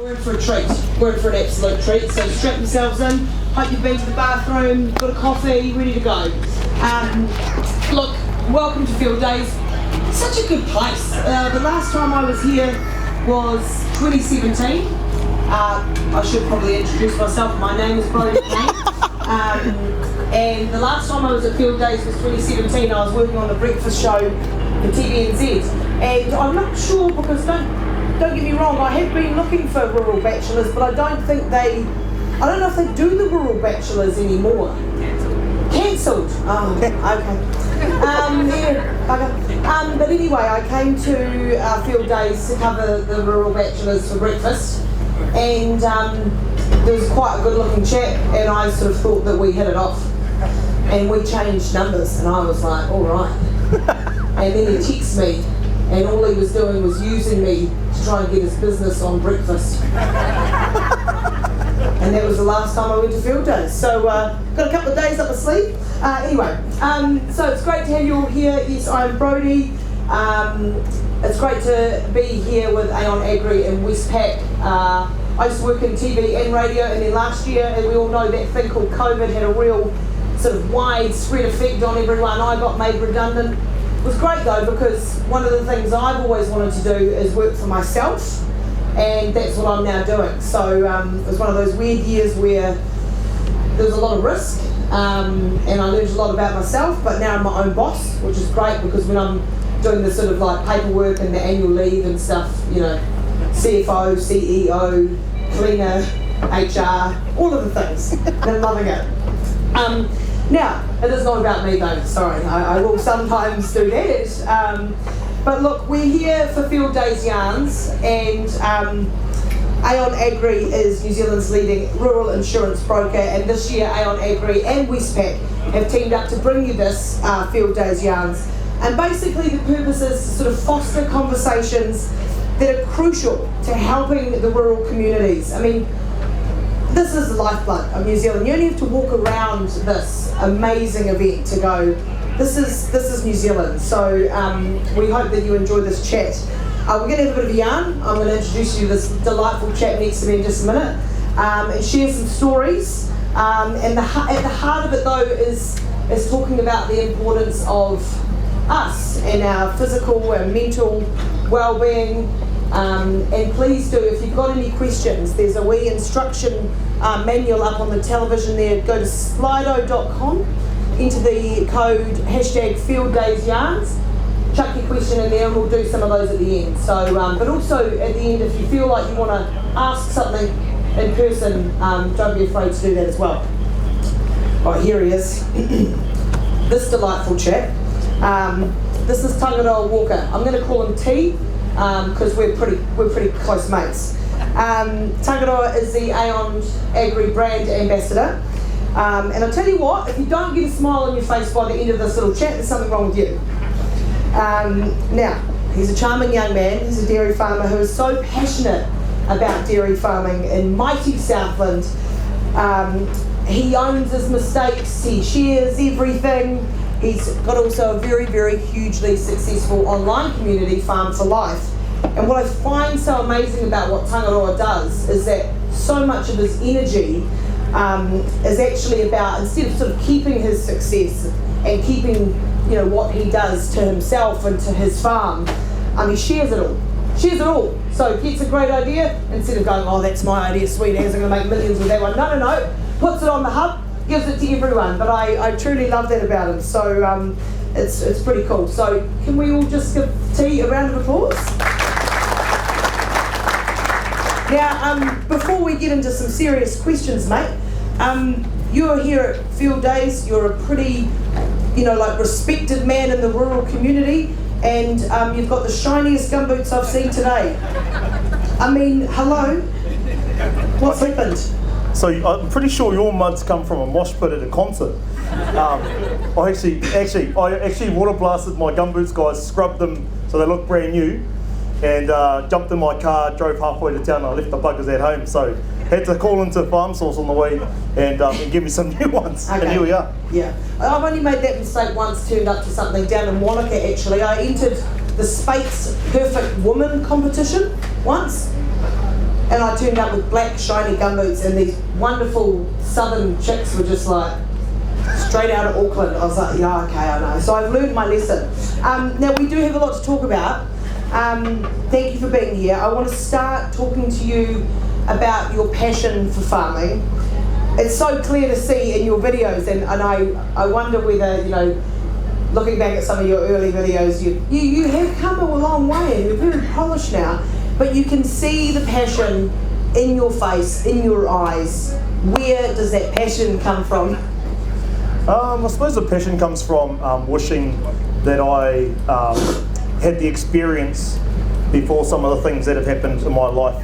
We're in for a treat. We're in for an absolute treat. So strap yourselves in. Hope you've been to the bathroom, got a coffee, ready to go. Look, welcome to Field Days. Such a good place. The last time I was here was 2017. I should probably introduce myself. My name is Brodie Kane. And the last time I was at Field Days was 2017. I was working on a breakfast show for TVNZ. And I'm not sure, because don't get me wrong, I have been looking for rural bachelors, but I don't know if they do the rural bachelors anymore. Cancelled. Oh, okay. But anyway, I came to Field Days to cover the rural bachelors for breakfast, and there was quite a good looking chap, and I sort of thought that we hit it off, and we changed numbers, and I was like, all right. And then he texted me, and all he was doing was using me to try and get his business on breakfast. And that was the last time I went to Field Days. So got a couple of days up my sleeve. Anyway, so it's great to have you all here. Yes, I'm Brodie. It's great to be here with AonAgri and Westpac. I used to work in TV and radio, and then last year, and we all know that thing called COVID had a real sort of widespread effect on everyone. I got made redundant. It was great though, because one of the things I've always wanted to do is work for myself, and that's what I'm now doing. So it was one of those weird years where there was a lot of risk, and I learned a lot about myself, but now I'm my own boss, which is great, because when I'm doing the sort of like paperwork and the annual leave and stuff, you know, CFO, CEO, cleaner, HR, all of the things, and I'm loving it. Now, it is not about me though, sorry, I will sometimes do that. But look, we're here for Field Days Yarns, and AonAgri is New Zealand's leading rural insurance broker, and this year AonAgri and Westpac have teamed up to bring you this Field Days Yarns. And basically the purpose is to sort of foster conversations that are crucial to helping the rural communities. I mean, this is the lifeblood of New Zealand. You only have to walk around this amazing event to go, this is New Zealand. So we hope that you enjoy this chat. We're going to have a bit of a yarn. I'm going to introduce you to this delightful chap next to me in just a minute, and share some stories. And at the heart of it though is talking about the importance of us and our physical and mental well-being. And please do, if you've got any questions, there's a wee instruction manual up on the television there. Go to slido.com, enter the code #FieldDaysYarns, chuck your question in there, and we'll do some of those at the end. So, but also at the end, if you feel like you want to ask something in person, don't be afraid to do that as well. Right, here he is, this delightful chap. This is Tangaroa Walker. I'm going to call him T, because we're pretty close mates. Tangaroa is the AonAgri brand ambassador, and I'll tell you what, if you don't get a smile on your face by the end of this little chat, there's something wrong with you. Now, he's a charming young man. He's a dairy farmer who is so passionate about dairy farming in mighty Southland. He owns his mistakes, he shares everything. He's got also a very, very hugely successful online community, Farm for Life. And what I find so amazing about what Tangaroa does is that so much of his energy is actually about, instead of sort of keeping his success and keeping, you know, what he does to himself and to his farm, he shares it all. So he gets a great idea, instead of going, oh, that's my idea, sweet as, I'm going to make millions with that one. No. Puts it on the hub, gives it to everyone. But I truly love that about him. So it's pretty cool. So can we all just give T a round of applause? Now, before we get into some serious questions, mate, you're here at Field Days. You're a pretty, respected man in the rural community, and you've got the shiniest gumboots I've seen today. I mean, hello. What's happened? So I'm pretty sure your muds come from a mosh pit at a concert. I actually water blasted my gumboots, guys, scrubbed them so they look brand new, and jumped in my car, drove halfway to town, and I left the buggers at home. So had to call into Farm Source on the way and give me some new ones. Okay. And here we are. Yeah, I've only made that mistake once, turned up to something down in Wanaka actually. I entered the Spates Perfect Woman competition once. and I turned up with black shiny gumboots, and these wonderful southern chicks were just like, straight out of Auckland. I was like, yeah, okay, I know. So I've learned my lesson. Now we do have a lot to talk about. Thank you for being here. I want to start talking to you about your passion for farming. It's so clear to see in your videos, and I wonder whether, you know, looking back at some of your early videos, you have come a long way and you're very polished now, but you can see the passion in your face, in your eyes. Where does that passion come from? I suppose the passion comes from wishing that I had the experience before some of the things that have happened in my life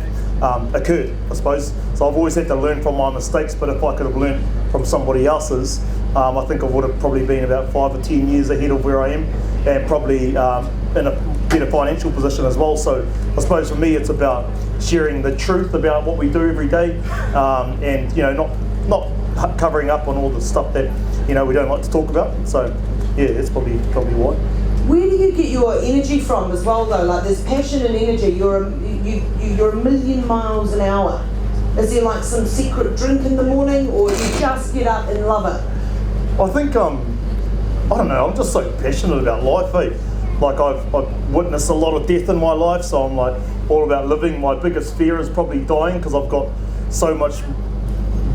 occurred, I suppose. So I've always had to learn from my mistakes, but if I could have learned from somebody else's, I think I would have probably been about 5 or 10 years ahead of where I am, and probably in a better financial position as well. So I suppose for me it's about sharing the truth about what we do every day, and you know, not covering up on all the stuff that, you know, we don't like to talk about. So yeah, that's probably why. Where do you get your energy from as well, though? Like, there's passion and energy. You're a million miles an hour. Is there like some secret drink in the morning, or you just get up and love it? I think I don't know. I'm just so passionate about life. Like I've witnessed a lot of death in my life, so I'm like all about living. My biggest fear is probably dying, because I've got so much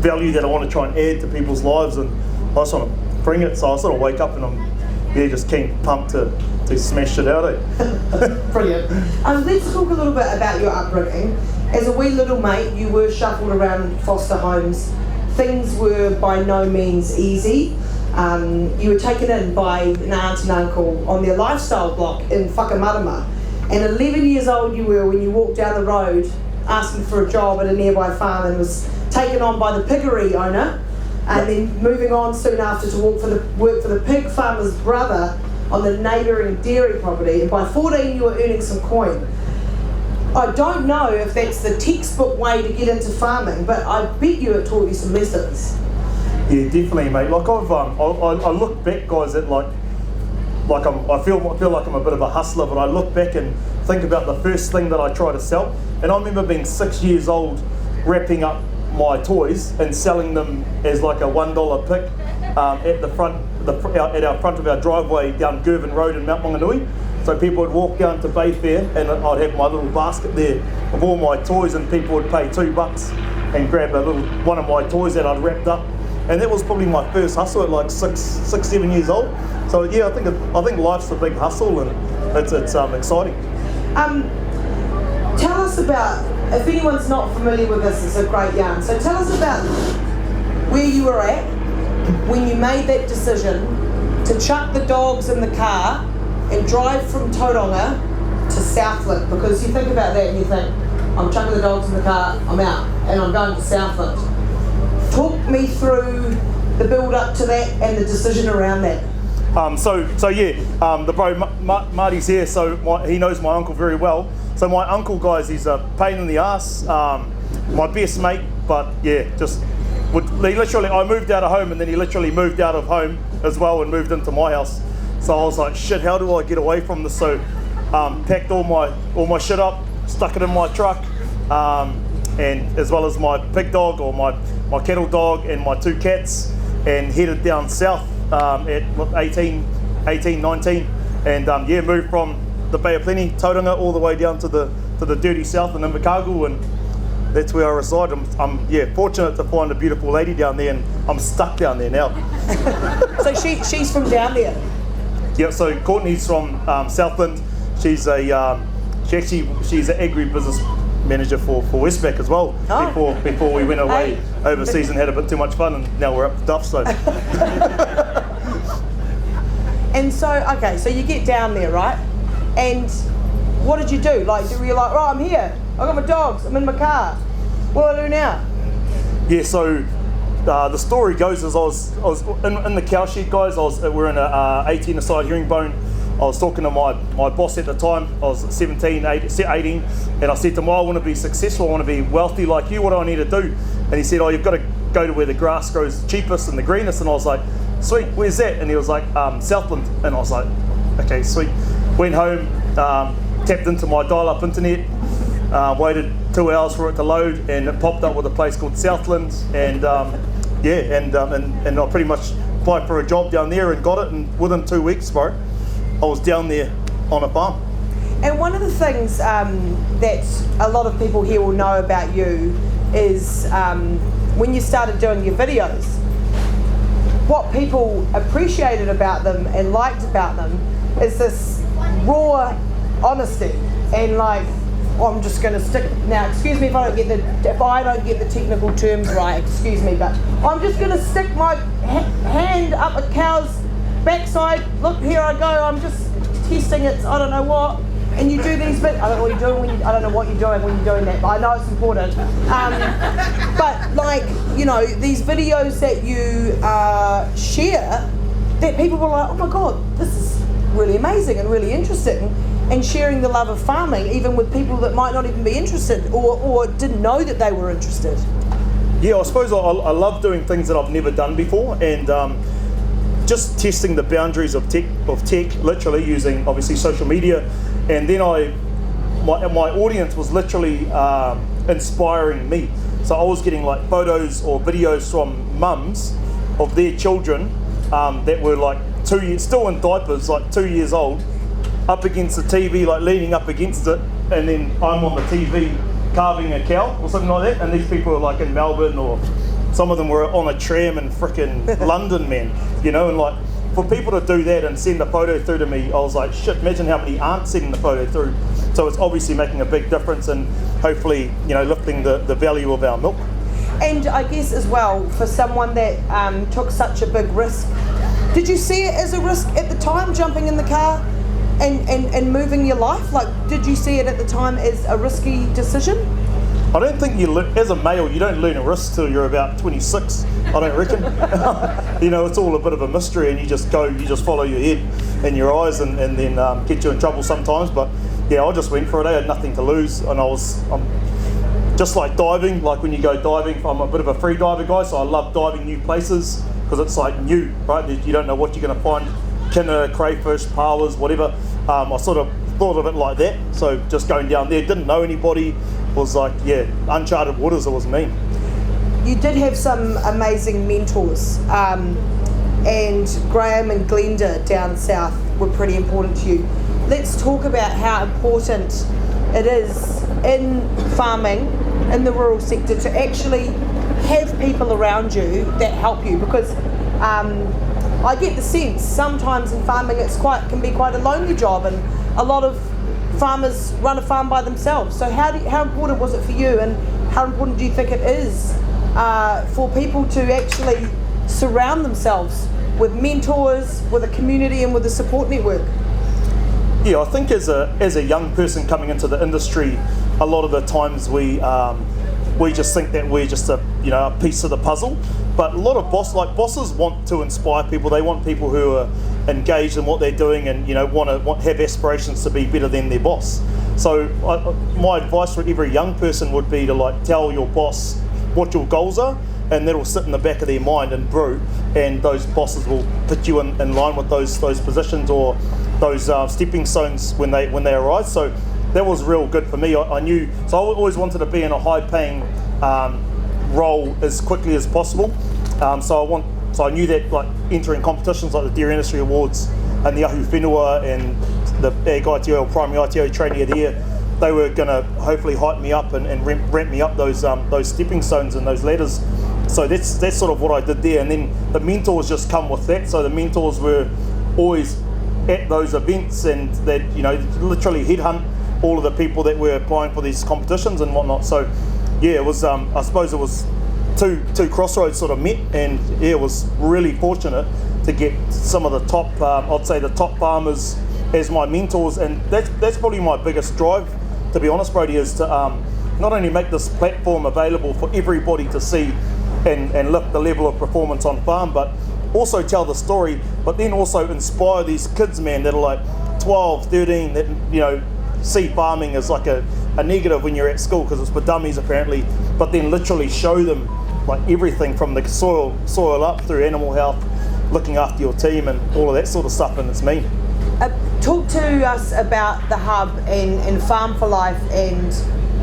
value that I want to try and add to people's lives, and I just want to bring it. So I sort of wake up and I'm just keen, pumped to smash it out. Brilliant. Let's talk a little bit about your upbringing. As a wee little mate, you were shuffled around foster homes. Things were by no means easy. You were taken in by an aunt and uncle on their lifestyle block in Whakamarama. And 11 years old you were when you walked down the road asking for a job at a nearby farm, and was taken on by the piggery owner, and then moving on soon after to work for the pig farmer's brother on the neighbouring dairy property. And by 14 you were earning some coin. I don't know if that's the textbook way to get into farming, but I bet you it taught you some lessons. Yeah, definitely, mate. Like I look back, guys, at I feel like I'm a bit of a hustler, but I look back and think about the first thing that I tried to sell, and I remember being 6 years old, wrapping up my toys and selling them as like a $1 pick at our front of our driveway down Girvan Road in Mount Maunganui. So people would walk down to Bayfair, and I'd have my little basket there of all my toys, and people would pay $2 and grab one of my toys that I'd wrapped up. And that was probably my first hustle at like 7 years old. So yeah, I think life's a big hustle, and it's exciting. Tell us about, if anyone's not familiar with this, it's a great yarn. So tell us about where you were at when you made that decision to chuck the dogs in the car and drive from Tauranga to Southland, because you think about that and you think, I'm chucking the dogs in the car, I'm out, and I'm going to Southland. Talk me through the build up to that and the decision around that. The bro Marty's here, so he knows my uncle very well. So my uncle, guys, he's a pain in the ass, my best mate, but yeah, I moved out of home, and then he literally moved out of home as well and moved into my house. So I was like, shit, how do I get away from this? So packed all my shit up, stuck it in my truck, and as well as my pig dog, or my cattle dog, and my 2 cats, and headed down south at 18, 19, and moved from the Bay of Plenty, Tauranga, all the way down to the dirty south in Invercargill, and that's where I reside. I'm fortunate to find a beautiful lady down there, and I'm stuck down there now. So she's from down there? Yeah, so Courtney's from Southland. She's an agri-business manager for Westpac as well. Oh. Before we went away overseas and had a bit too much fun, and now we're up to Duff. So. And so you get down there, right? And what did you do? Like, were you like, I'm here, I got my dogs, I'm in my car, what do I do now? Yeah, so the story goes is I was in the cow shed, guys. We're in a 18-a-side herringbone. I was talking to my boss at the time. I was 18, and I said to him, I want to be successful, I want to be wealthy like you, what do I need to do? And he said, you've got to go to where the grass grows cheapest and the greenest. And I was like, sweet, where's that? And he was like, Southland. And I was like, okay, sweet. Went home, tapped into my dial-up internet, waited 2 hours for it to load, and it popped up with a place called Southlands, and and I pretty much applied for a job down there and got it, and within 2 weeks, bro, I was down there on a farm. And one of the things that a lot of people here will know about you is when you started doing your videos, what people appreciated about them and liked about them is this raw honesty and like, I'm just going to stick, now excuse me if I don't get the technical terms right, excuse me, but I'm just going to stick my hand up a cow's backside, look, here I go, I'm just testing it, I don't know what, and you do these bits, I don't know what you're doing I don't know what you're doing when you're doing that, but I know it's important. But like, you know, these videos that you share, that people were like, oh my God, this is really amazing and really interesting, and sharing the love of farming, even with people that might not even be interested or didn't know that they were interested. Yeah, I suppose I love doing things that I've never done before, and just testing the boundaries of tech, literally using obviously social media, and then my audience was literally inspiring me. So I was getting like photos or videos from mums of their children that were like 2 years, still in diapers, like 2 years old, up against the TV, like leaning up against it, and then I'm on the TV carving a cow or something like that, and these people are like in Melbourne, or some of them were on a tram in frickin' London, man, you know, and like for people to do that and send a photo through to me, I was like, shit, imagine how many aren't sending the photo through. So it's obviously making a big difference and hopefully, you know, lifting the value of our milk. And I guess as well, for someone that took such a big risk, did you see it as a risk at the time, jumping in the car and moving your life? Like, did you see it at the time as a risky decision? I don't think as a male, you don't learn a risk till you're about 26, I don't reckon. You know, it's all a bit of a mystery, and you just follow your head and your eyes, and then get you in trouble sometimes. But yeah, I just went for it. I had nothing to lose, and I'm just like diving, like when you go diving, I'm a bit of a free diver guy, so I love diving new places, because it's like new, right? You don't know what you're going to find, kinner, crayfish, powers, whatever. I sort of thought of it like that, so just going down there, didn't know anybody, was like, yeah, uncharted waters, it was me. You did have some amazing mentors, and Graham and Glenda down south were pretty important to you. Let's talk about how important it is in farming, in the rural sector, to actually have people around you that help you, because I get the sense sometimes in farming can be quite a lonely job, and a lot of farmers run a farm by themselves. So how important was it for you, and how important do you think it is for people to actually surround themselves with mentors, with a community, and with a support network? Yeah, I think as a young person coming into the industry, a lot of the times we just think that we're just a piece of the puzzle. But a lot of bosses want to inspire people. They want people who are engaged in what they're doing, and have aspirations to be better than their boss. So my advice for every young person would be to like tell your boss what your goals are, and that'll sit in the back of their mind and brew, and those bosses will put you in line with those positions or those stepping stones when they arise. So that was real good for me. I knew, so I always wanted to be in a high-paying role as quickly as possible. So I knew that like entering competitions like the Dairy Industry Awards and the Ahu Whenua and the Ag ITO or Primary ITO Trainee of the Year, they were going to hopefully hype me up and ramp me up those stepping stones and those ladders. So that's sort of what I did there, and then the mentors just come with that. So the mentors were always at those events, and that literally headhunt all of the people that were applying for these competitions and whatnot. So yeah, it was I suppose it was two crossroads sort of met, and yeah, it was really fortunate to get some of the top I'd say the top farmers as my mentors, and that's probably my biggest drive, to be honest, Brodie, is to not only make this platform available for everybody to see and lift the level of performance on farm, but also tell the story, but then also inspire these kids, man, that are like 12, 13, that see farming as like a negative when you're at school because it's for dummies apparently, but then literally show them like everything from the soil up through animal health, looking after your team and all of that sort of stuff, and it's me. Talk to us about the hub and Farm for Life and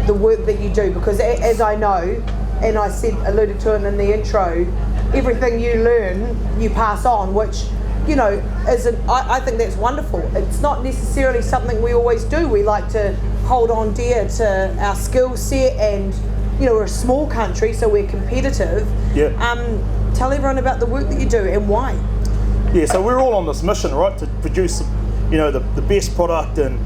the work that you do, because as I know, and I alluded to it in the intro, everything you learn, you pass on, which, you know, I think that's wonderful. It's not necessarily something we always do. We like to hold on dear to our skill set, and, you know, we're a small country, so we're competitive. Yeah. Tell everyone about the work that you do and why. Yeah, so we're all on this mission, right, to produce, you know, the best product and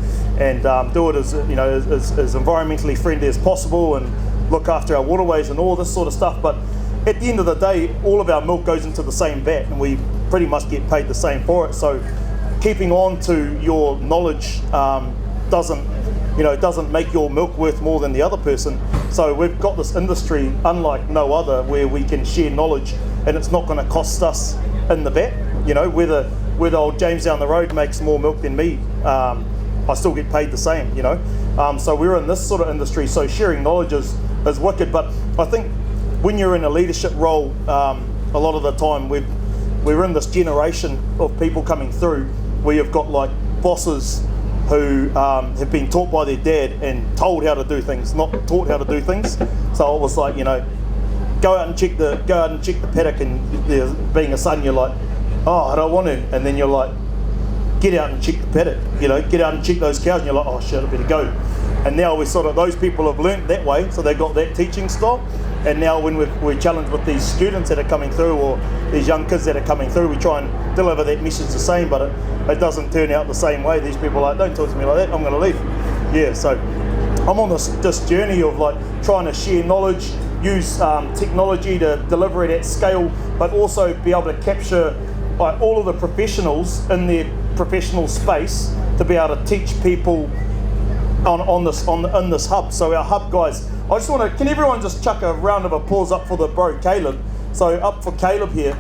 do it as, you know, as environmentally friendly as possible, and look after our waterways and all this sort of stuff. But at the end of the day, all of our milk goes into the same vat, and we pretty much get paid the same for it. So keeping on to your knowledge doesn't make your milk worth more than the other person. So we've got this industry unlike no other, where we can share knowledge, and it's not going to cost us in the vat. You know, whether old James down the road makes more milk than me, I still get paid the same, you know. So we're in this sort of industry, so sharing knowledge is wicked. But I think when you're in a leadership role, a lot of the time we're in this generation of people coming through where you've got like bosses who have been taught by their dad and told how to do things, not taught how to do things. So it was like, you know, go out and check the paddock, and being a son, you're like, oh, I don't want to. And then you're like, get out and check the paddock, you know, get out and check those cows, and you're like, oh shit, I better go. And now we sort of, those people have learnt that way, so they've got that teaching style. And now when we're challenged with these students that are coming through, or these young kids that are coming through, we try and deliver that message the same, but it doesn't turn out the same way. These people are like, don't talk to me like that, I'm going to leave. Yeah, so I'm on this journey of like trying to share knowledge, use technology to deliver it at scale, but also be able to capture like all of the professionals in their professional space to be able to teach people in this hub. So our hub guys, I just want to, can everyone just chuck a round of applause up for the bro Caleb? So up for Caleb here.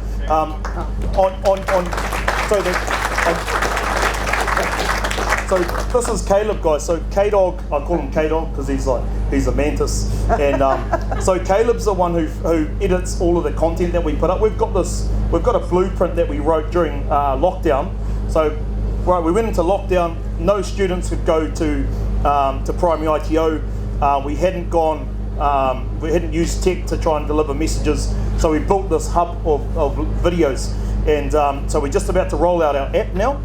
So this is Caleb, guys. So K-Dog, I call him K-Dog because he's a mantis. And so Caleb's the one who edits all of the content that we put up. We've got a blueprint that we wrote during lockdown. So right, we went into lockdown. No students could go to primary ITO. We hadn't used tech to try and deliver messages. So we built this hub of videos, and so we're just about to roll out our app now.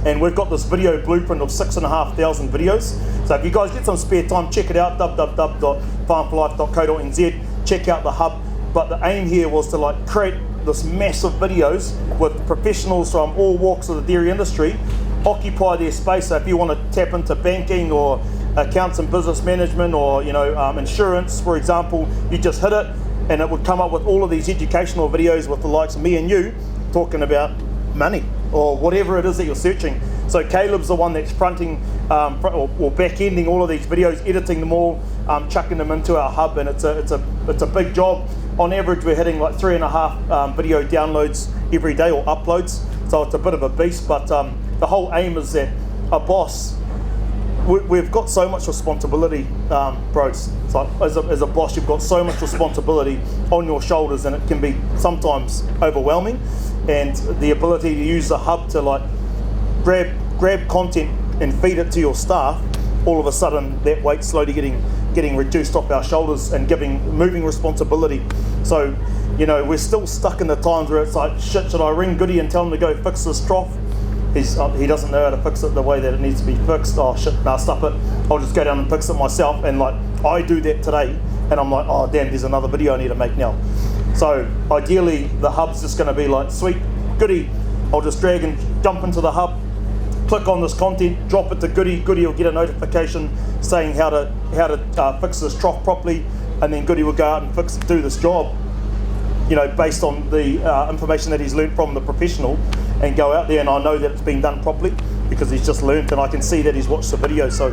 And we've got this video blueprint of 6,500 videos. So if you guys get some spare time, check it out, www.farmforlife.co.nz, check out the hub. But the aim here was to like create this massive videos with professionals from all walks of the dairy industry, occupy their space. So if you want to tap into banking or accounts and business management, or insurance, for example, you just hit it and it would come up with all of these educational videos with the likes of me and you talking about money or whatever it is that you're searching. So Caleb's the one that's fronting or back-ending all of these videos, editing them all, chucking them into our hub, and it's a big job. On average, we're hitting like 3.5 video downloads every day, or uploads. So it's a bit of a beast, but the whole aim is that a boss, we've got so much responsibility, bros. It's like as a boss, you've got so much responsibility on your shoulders, and it can be sometimes overwhelming. And the ability to use the hub to like grab content and feed it to your staff, all of a sudden that weight's slowly getting reduced off our shoulders and moving responsibility. So, you know, we're still stuck in the times where it's like, shit, should I ring Goody and tell him to go fix this trough? He doesn't know how to fix it the way that it needs to be fixed. Oh shit, nah, stop it. I'll just go down and fix it myself. And like, I do that today, and I'm like, oh damn, there's another video I need to make now. So ideally, the hub's just going to be like, sweet, Goody, I'll just drag and jump into the hub, click on this content, drop it to Goody. Goody will get a notification saying how to fix this trough properly, and then Goody will go out and do this job, you know, based on the information that he's learned from the professional, and go out there, and I know that it's been done properly because he's just learned, and I can see that he's watched the video. So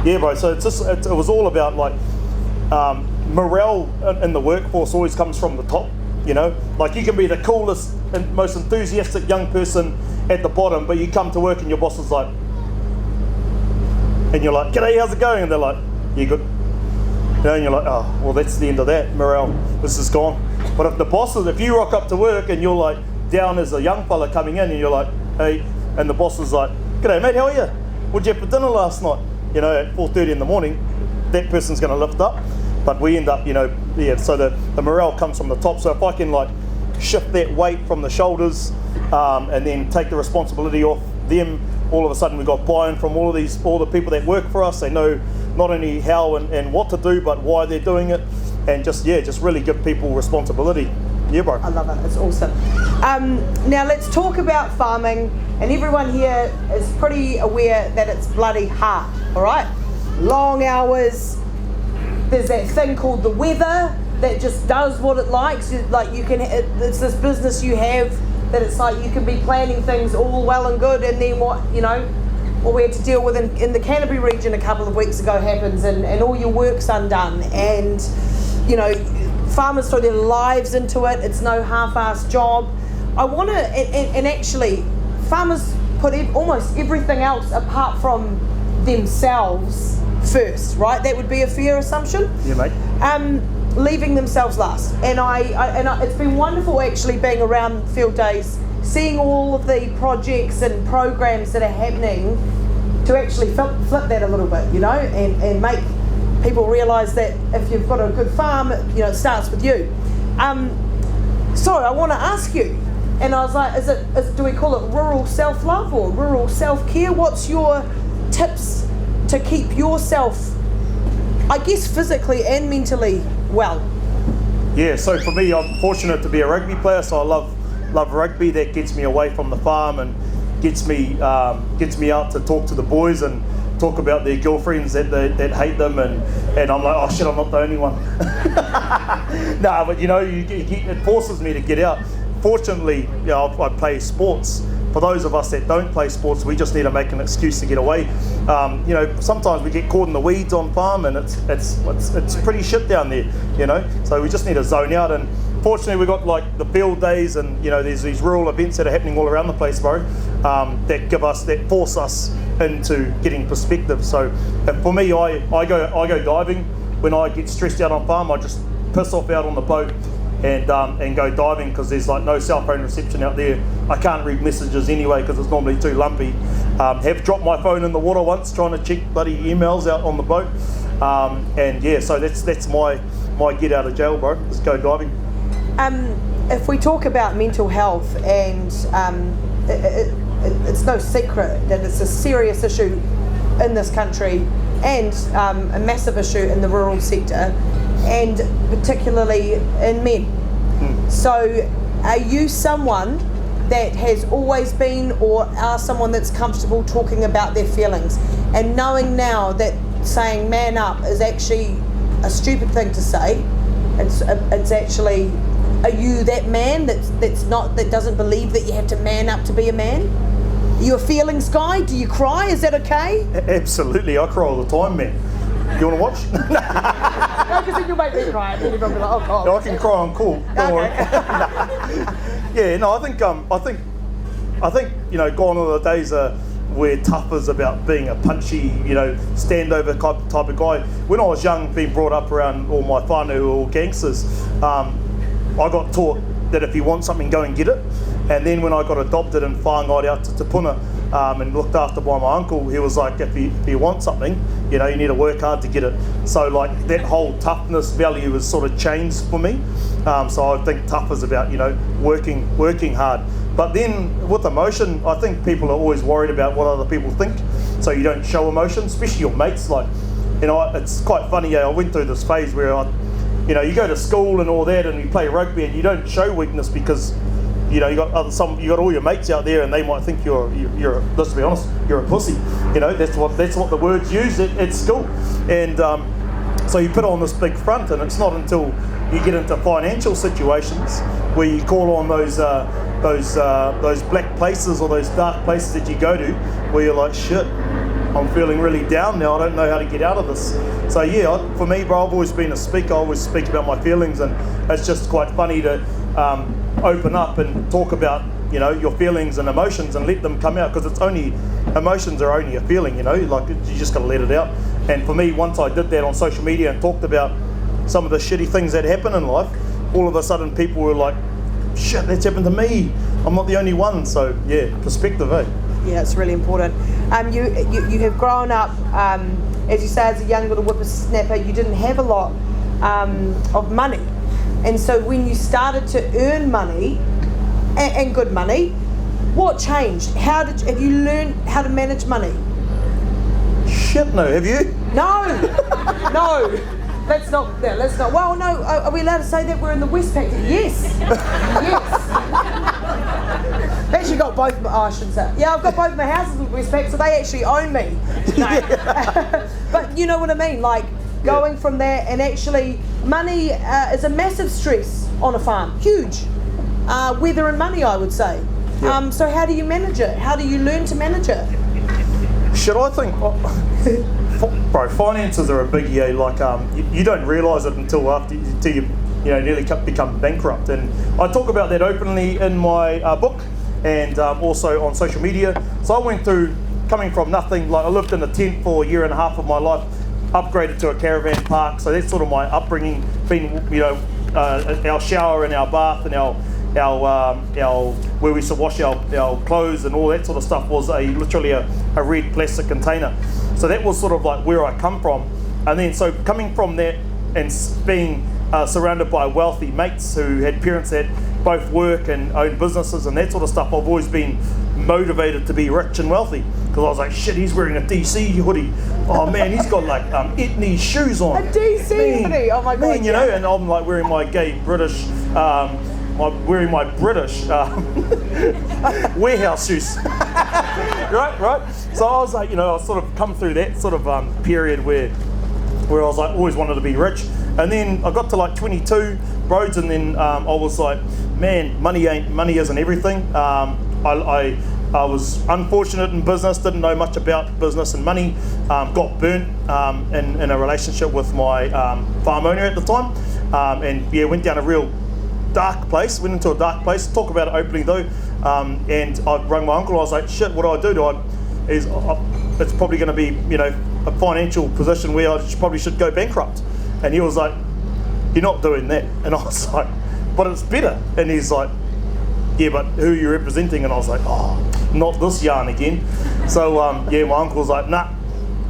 yeah, bro, so it was all about like morale in the workforce always comes from the top, you know. Like, you can be the coolest and most enthusiastic young person at the bottom, but you come to work and your boss is like, and you're like, g'day, how's it going? And they're like, you good? You know, and you're like, oh, well, that's the end of that, morale, this is gone. But if you rock up to work and you're like down as a young fella coming in, and you're like, hey, and the boss is like, g'day mate, how are you? What'd you have for dinner last night? You know, at 4:30 in the morning, that person's going to lift up. But we end up, so the morale comes from the top. So if I can like shift that weight from the shoulders and then take the responsibility off them, all of a sudden we've got buy-in from all the people that work for us. They know not only how and what to do, but why they're doing it, and just really give people responsibility. Yeah, bro. I love it. It's awesome. Now let's talk about farming, and everyone here is pretty aware that it's bloody hard. All right, long hours. There's that thing called the weather that just does what it likes. It's this business you have that it's like you can be planning things all well and good, and then what we had to deal with in the Canterbury region a couple of weeks ago happens, and all your work's undone, and farmers throw their lives into it. It's no half-assed job. I want to, and actually, farmers put almost everything else apart from themselves first, right? That would be a fair assumption. Yeah, mate. Leaving themselves last, and it's been wonderful actually being around field days, seeing all of the projects and programs that are happening to actually flip that a little bit, and make people realise that if you've got a good farm, it starts with you. So I want to ask you, and I was like, do we call it rural self-love or rural self-care? What's your tips to keep yourself, I guess, physically and mentally well? Yeah, so for me, I'm fortunate to be a rugby player, so I love rugby. That gets me away from the farm and gets me out to talk to the boys and talk about their girlfriends that hate them, and I'm like, oh shit, I'm not the only one. Nah, but it forces me to get out. Fortunately, I play sports. For those of us that don't play sports, we just need to make an excuse to get away. Sometimes we get caught in the weeds on farm, and it's pretty shit down there, So we just need to zone out. And fortunately, we got like the field days, and there's these rural events that are happening all around the place, bro. That force us into getting perspective. So for me, I go diving when I get stressed out on farm. I just piss off out on the boat and go diving, because there's like no cell phone reception out there. I can't read messages anyway because it's normally too lumpy. Have dropped my phone in the water once trying to check bloody emails out on the boat. So that's my get out of jail, bro. Just go diving. If we talk about mental health, and it's no secret that it's a serious issue in this country, and a massive issue in the rural sector, and particularly in men. So are you someone that has always been, or are someone that's comfortable talking about their feelings, and knowing now that saying man up is actually a stupid thing to say? It's actually, are you that man that doesn't believe that you have to man up to be a man? Are you a feelings guy? Do you cry? Is that okay? Absolutely, I cry all the time, man. You want to watch? No, because then you'll make me cry, and then you're going to be like, oh God. I can cry on call. Don't worry. Yeah, no, I think gone are the days where tough is about being a punchy, standover type of guy. When I was young, being brought up around all my whānau who were all gangsters, I got taught that if you want something, go and get it. And then when I got adopted and whāngai out to Te Puna and looked after by my uncle, he was like, if you want something, you need to work hard to get it. So like that whole toughness value has sort of changed for me. So I think tough is about, working hard. But then with emotion, I think people are always worried about what other people think. So you don't show emotion, especially your mates. Like, it's quite funny. I went through this phase where you go to school and all that, and you play rugby, and you don't show weakness because you got all your mates out there, and they might think you're let's be honest, you're a pussy. That's what the words use at school, and so you put on this big front, and it's not until you get into financial situations where you call on those black places or those dark places that you go to, where you're like, shit, I'm feeling really down now, I don't know how to get out of this. So yeah, for me, bro, I've always been a speaker. I always speak about my feelings, and it's just quite funny to open up and talk about your feelings and emotions and let them come out, because emotions are only a feeling, like you just gotta let it out. And for me, once I did that on social media and talked about some of the shitty things that happen in life, all of a sudden people were like, shit, that's happened to me, I'm not the only one. So yeah, perspective, eh? Yeah, it's really important. You have grown up as you say, as a young little whippersnapper, you didn't have a lot of money. And so when you started to earn money, and good money, what changed? Have you learned how to manage money? Shit, no, have you? No, no. Let's not. Well, no. Are we allowed to say that we're in the Westpac? Yes. Yes. Actually, got both. I shouldn't say. Yeah, I've got both my houses with Westpac, so they actually own me. No. But you know what I mean. Like going from there, and actually, money is a massive stress on a farm. Huge. Weather and money, I would say. Yeah. So how do you manage it? How do you learn to manage it? Shit, I think, bro, finances are a biggie. Like, you don't realise it until you nearly become bankrupt. And I talk about that openly in my book and also on social media. So I went through coming from nothing. Like I lived in a tent for a year and a half of my life, upgraded to a caravan park. So that's sort of my upbringing. Been, our shower and our bath and our where we used to wash our clothes and all that sort of stuff was literally a red plastic container. So that was sort of like where I come from. And then so coming from that and being surrounded by wealthy mates who had parents that both work and own businesses and that sort of stuff, I've always been motivated to be rich and wealthy, because I was like, shit, he's wearing a DC hoodie. Oh man, he's got like Etnies shoes on. A DC hoodie, oh my god. And I'm like wearing my gay British wearing my British warehouse shoes. right? So I was like, I sort of come through that sort of period where I was like, always wanted to be rich. And then I got to like 22 roads, and then I was like, man, money isn't everything. I was unfortunate in business, didn't know much about business and money, got burnt in a relationship with my farm owner at the time, and went down a real dark place, went into a dark place. Talk about it openly though, and I rang my uncle. I was like, shit, what do I do? It's probably going to be, a financial position where I probably should go bankrupt. And he was like, you're not doing that. And I was like, but it's better. And he's like, yeah, but who are you representing? And I was like, oh, not this yarn again. So my uncle was like, nah,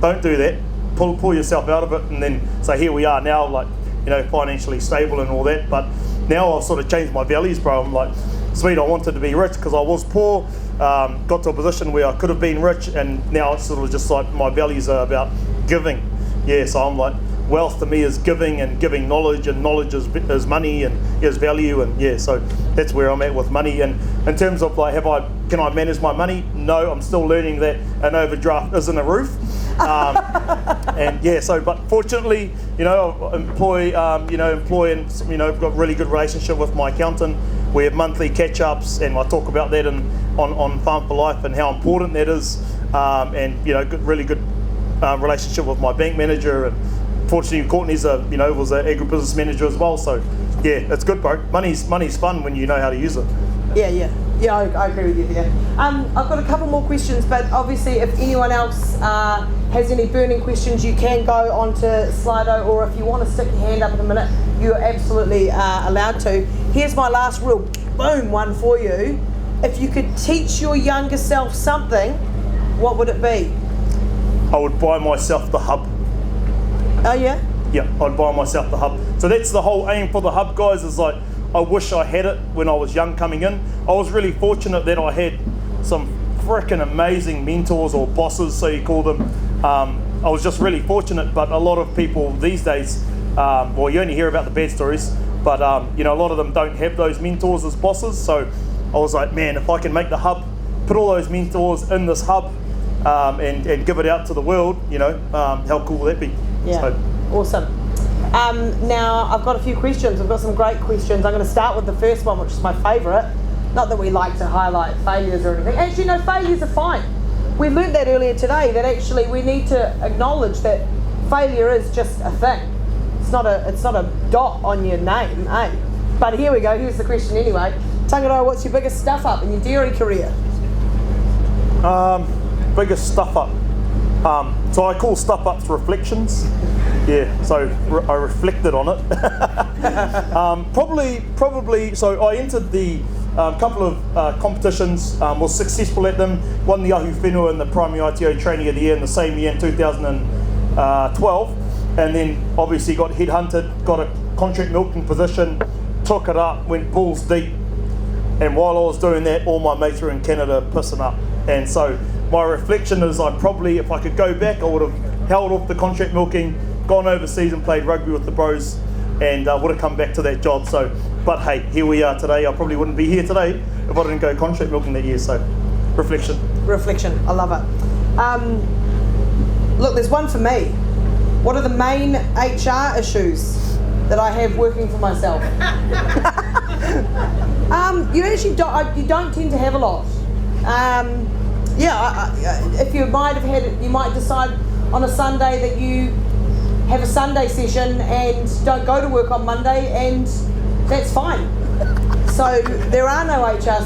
don't do that. Pull yourself out of it. And then so here we are now, like, financially stable and all that. But now I've sort of changed my values, bro. I'm like, sweet, I wanted to be rich because I was poor, got to a position where I could have been rich, and now it's sort of just like my values are about giving. Yeah, so I'm like, wealth to me is giving, and giving knowledge, and knowledge is money and is value, and so that's where I'm at with money. And in terms of like, can I manage my money? No, I'm still learning that an overdraft isn't a roof. But fortunately, I employ and I've got a really good relationship with my accountant. We have monthly catch-ups, and I talk about that on Farm for Life and how important that is, really good relationship with my bank manager. And fortunately, Courtney's was an agribusiness manager as well. So yeah, it's good, bro. Money's fun when you know how to use it. Yeah, I agree with you there. I've got a couple more questions, but obviously if anyone else has any burning questions, you can go onto Slido, or if you want to stick your hand up in a minute, you're absolutely allowed to. Here's my last real boom one for you. If you could teach your younger self something, what would it be? I would buy myself the hub. Oh yeah? Yeah, I'd buy myself the hub. So that's the whole aim for the hub, guys, is like, I wish I had it when I was young coming in. I was really fortunate that I had some freaking amazing mentors, or bosses, so you call them. I was just really fortunate, but a lot of people these days, you only hear about the bad stories, but a lot of them don't have those mentors as bosses. So I was like, man, if I can make the hub, put all those mentors in this hub, and give it out to the world, how cool will that be? Yeah, so. Awesome. Now, I've got a few questions. I've got some great questions. I'm going to start with the first one, which is my favourite. Not that we like to highlight failures or anything. Actually, no, failures are fine. We learned that earlier today, that actually we need to acknowledge that failure is just a thing. It's not a dot on your name, eh? But here we go. Here's the question anyway. Tangaroa, what's your biggest stuff up in your dairy career? Biggest stuff up. So I call stuff ups reflections. Yeah, so I reflected on it. Probably. So I entered the couple of competitions, was successful at them. Won the Ahu Whenua in the Primary ITO Training of the Year in the same year in 2018. 12, and then obviously got headhunted, got a contract milking position, took it up, went balls deep, and while I was doing that, all my mates were in Canada pissing up. And so my reflection is I probably, if I could go back, I would have held off the contract milking, gone overseas and played rugby with the bros, and would have come back to that job. So, but hey, here we are today. I probably wouldn't be here today if I didn't go contract milking that year. So, reflection. Reflection, I love it. Look, there's one for me. What are the main HR issues that I have working for myself? You don't tend to have a lot. If you might have had it, you might decide on a Sunday that you have a Sunday session and don't go to work on Monday, and that's fine. So there are no HR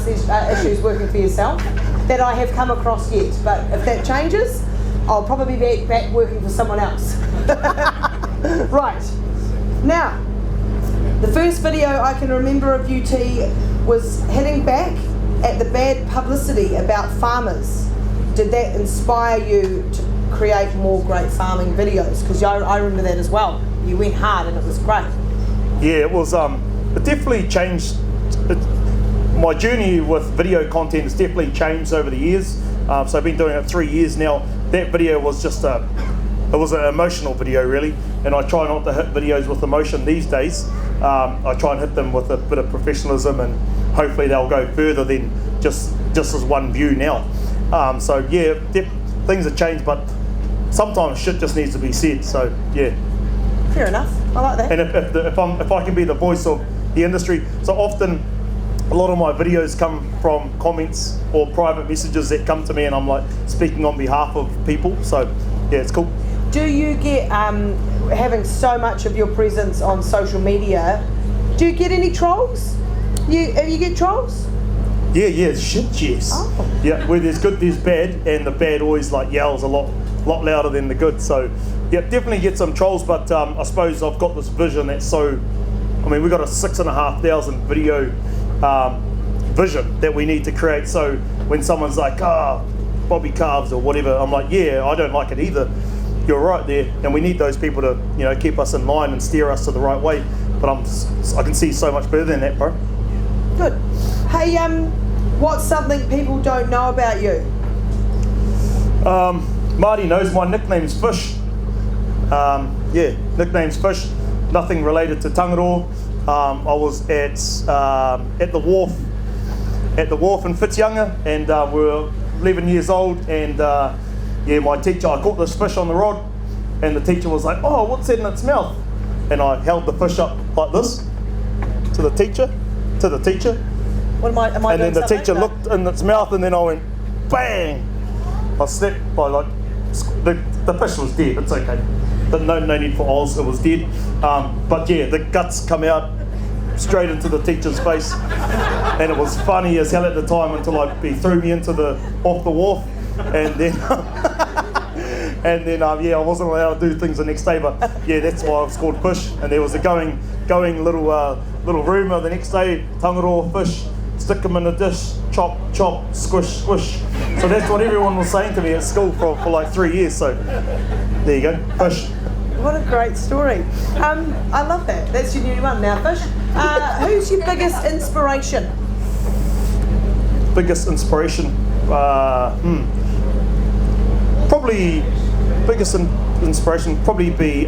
issues working for yourself that I have come across yet, but if that changes, I'll probably be back working for someone else. Right, now, the first video I can remember of UT was hitting back at the bad publicity about farmers. Did that inspire you to create more great farming videos? Because I remember that as well. You went hard and it was great. Yeah, it was. It definitely changed. My journey with video content has definitely changed over the years. So I've been doing it 3 years now. That video was just it was an emotional video really, and I try not to hit videos with emotion these days. I try and hit them with a bit of professionalism, and hopefully they'll go further than just as one view now. So yeah, things have changed, but sometimes shit just needs to be said. So yeah. Fair enough. I like that. And if I can be the voice of the industry, so often a lot of my videos come from comments or private messages that come to me, and I'm like speaking on behalf of people. So yeah, it's cool. Do you get, having so much of your presence on social media, do you get any trolls? You get trolls? Yeah, shit, yes. Oh. Yeah, where there's good, there's bad, and the bad always like yells a lot louder than the good. So yeah, definitely get some trolls, but I suppose I've got this vision that's so, I mean, we've got a 6,500 video vision that we need to create. So when someone's like, Bobby Calves or whatever, I'm like, yeah, I don't like it either. You're right there, and we need those people to, keep us in line and steer us to the right way. But I can see so much better than that, bro. Good. Hey, what's something people don't know about you? Marty knows my nickname's Fish. Nickname's Fish. Nothing related to Tangaroa. I was at the wharf in Whitianga, and we were 11 years old, and my teacher, I caught this fish on the rod, and the teacher was like, "Oh, what's that in its mouth?" And I held the fish up like this to the teacher. What am I and doing then the something? teacher looked in its mouth, and then I went, bang! I slipped by the fish was dead. It's okay. No need for Oz. It was dead. But yeah, the guts come out straight into the teacher's face, and it was funny as hell at the time until he threw me off the wharf, and then I wasn't allowed to do things the next day. But yeah, that's why I was called Fish. And there was a going little rumour the next day: Tangaroa fish, stick them in a dish, chop, squish, squish. So that's what everyone was saying to me at school for like 3 years. So there you go, Fish. What a great story. I love that. That's your new one now, Fish. Who's your biggest inspiration? Biggest inspiration? Probably biggest inspiration probably be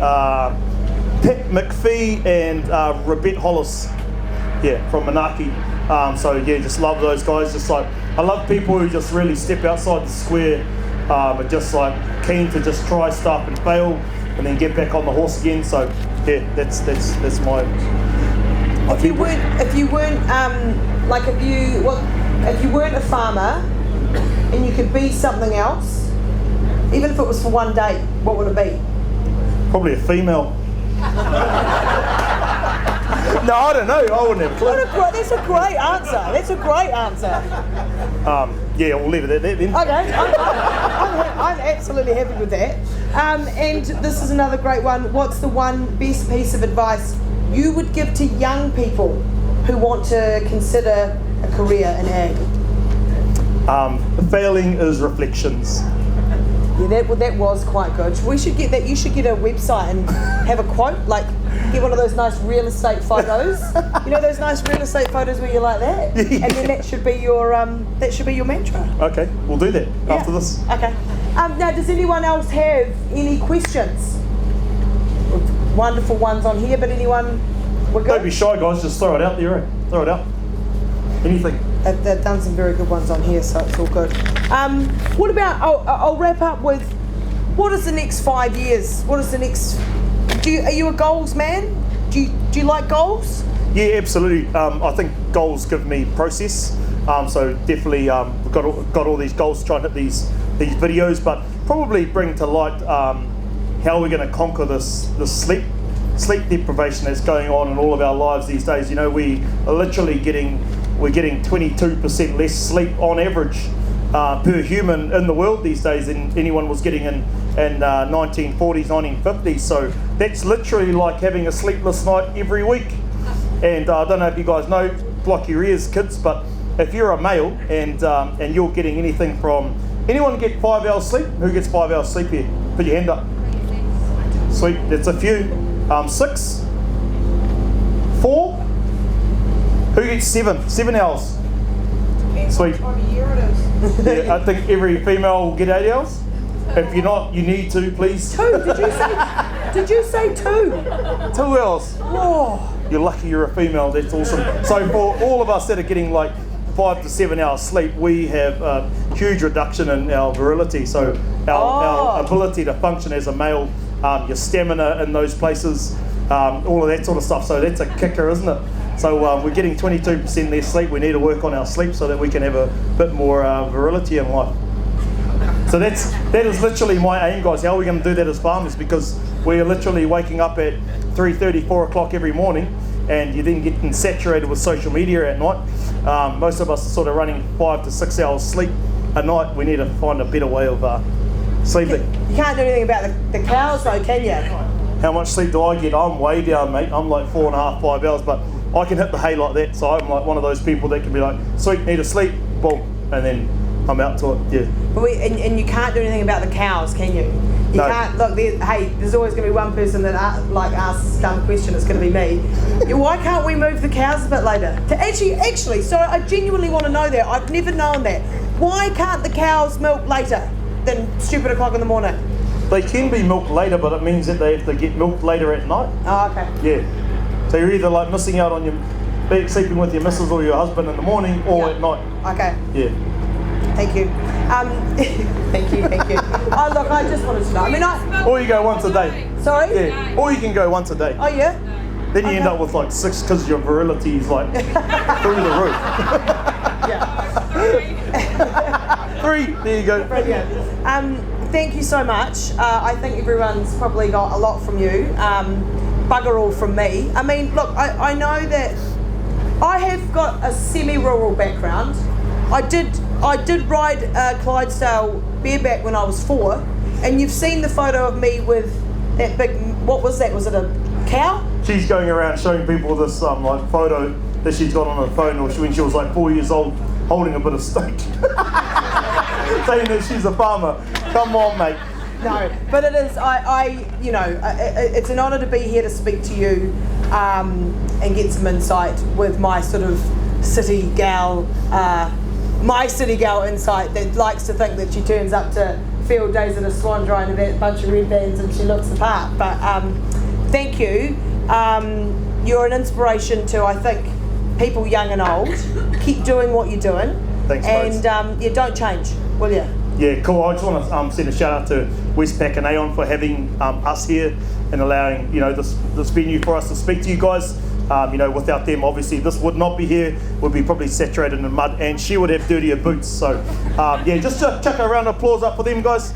Pip McPhee and Rebet Hollis, from Manaki. Just love those guys. Just like, I love people who just really step outside the square, but just like keen to just try stuff and fail and then get back on the horse again. So yeah, that's my. If you weren't a farmer and you could be something else, even if it was for one day, what would it be? Probably a female. No, I don't know. I wouldn't have a clue. That's a great answer. We'll leave it at that then. Okay, I'm absolutely happy with that. And this is another great one. What's the one best piece of advice you would give to young people who want to consider a career in ag? Failing is reflections. Yeah, that was quite good. We should get that. You should get a website and have a quote, like get one of those nice real estate photos. You know those nice real estate photos where you're like that, Yeah. and then that should be your mantra. Okay, we'll do that after this. Okay. Now, does anyone else have any questions? Wonderful ones on here, but anyone? We're good? Don't be shy, guys. Just throw it out there. Throw it out. Anything. They've done some very good ones on here, so it's all good. What about? I'll wrap up with. What is the next 5 years? What is the next? Are you a goals man? Do you like goals? Yeah, absolutely. I think goals give me process. So definitely, we've got all these goals to try and hit these videos, but probably bring to light how we're going to conquer this sleep deprivation that's going on in all of our lives these days. You know, we are literally getting 22% less sleep on average per human in the world these days than anyone was getting in 1940s, 1950s. So that's literally like having a sleepless night every week. And I don't know if you guys know, block your ears, kids, but if you're a male and you're getting anything from, anyone get 5 hours sleep? Who gets 5 hours sleep here? Put your hand up. Sweet, that's a few. 6? 4? Who gets 7? 7 hours. Sweet. Yeah, I think every female will get 8 hours. If you're not, you need to, please. 2? Did you say 2? 2 hours. Oh. You're lucky you're a female, that's awesome. So for all of us that are getting like 5 to 7 hours sleep, we have a huge reduction in our virility. So our ability to function as a male, your stamina in those places, all of that sort of stuff. So that's a kicker, isn't it? So we're getting 22% less sleep. We need to work on our sleep so that we can have a bit more virility in life. So that is literally my aim, guys. How are we going to do that as farmers? Because we're literally waking up at 3:30, 4 o'clock every morning, and you're then getting saturated with social media at night. Most of us are sort of running 5 to 6 hours sleep a night. We need to find a better way of sleeping. You can't do anything about the cows though, can you? How much sleep do I get? I'm way down, mate. I'm like 4.5, 5 hours, but I can hit the hay like that. So I'm like one of those people that can be like, sweet, need to sleep, boom, and then I'm out to it. Yeah. But and you can't do anything about the cows, can you? You No. can't look. There's always going to be one person that asks a dumb question. It's going to be me. Why can't we move the cows a bit later? Actually, so I genuinely want to know that. I've never known that. Why can't the cows milk later than stupid o'clock in the morning? They can be milked later, but it means that they have to get milked later at night. Oh, okay. Yeah. So you're either like missing out on sleeping with your missus or your husband in the morning or at night. Okay. Yeah. Thank you. Thank you. Oh, look, I just wanted to know. I mean, Or you go once a day. Sorry? Yeah. Or you can go once a day. Oh, yeah? Then you end up with like 6 because your virility is like through the roof. Yeah. 3, there you go. Brilliant. Thank you so much. I think everyone's probably got a lot from you. Bugger all from me. I mean, look, I know that I have got a semi-rural background. I did ride Clydesdale bareback when I was 4, and you've seen the photo of me with that big, what was that? Was it a cow? She's going around showing people this like photo that she's got on her phone when she was like 4 years old, holding a bit of steak. Saying that she's a farmer. Come on, mate. No, but it is. It's an honour to be here to speak to you and get some insight with my sort of city gal insight that likes to think that she turns up to field days at a swan dry in a bunch of red bands and she looks the part. But thank you. You're an inspiration to, I think, people young and old. Keep doing what you're doing. Thanks, and don't change, will you? Yeah, cool. I just want to send a shout out to Westpac and Aon for having us here and allowing this venue for us to speak to you guys. Without them, obviously, this would not be here. We'd be probably saturated in mud, and she would have dirtier boots. So, just chuck a round of applause up for them, guys.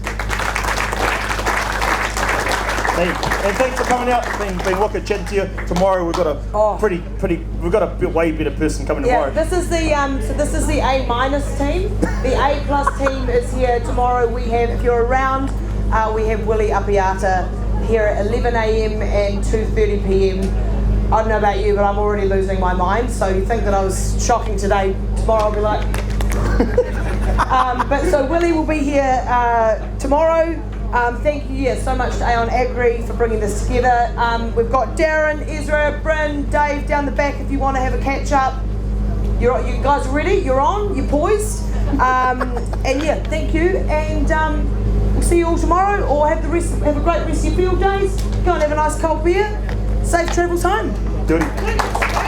And thanks for coming out. Been wicked chatting to you. Tomorrow we've got a way better person coming tomorrow. This is the A- team. The A+ team is here tomorrow. We have, if you're around, we have Willie Apiata here at 11 a.m. and 2:30 p.m. I don't know about you, but I'm already losing my mind. So you think that I was shocking today, tomorrow I'll be like... but so Willie will be here tomorrow. Thank you so much to AonAgri for bringing this together. We've got Darren, Ezra, Bryn, Dave down the back if you want to have a catch up. You guys are ready? You're on? You're poised? And yeah, thank you. And we'll see you all tomorrow, or have a great rest of your field days. Go and have a nice cold beer. Safe travels home. Dirty.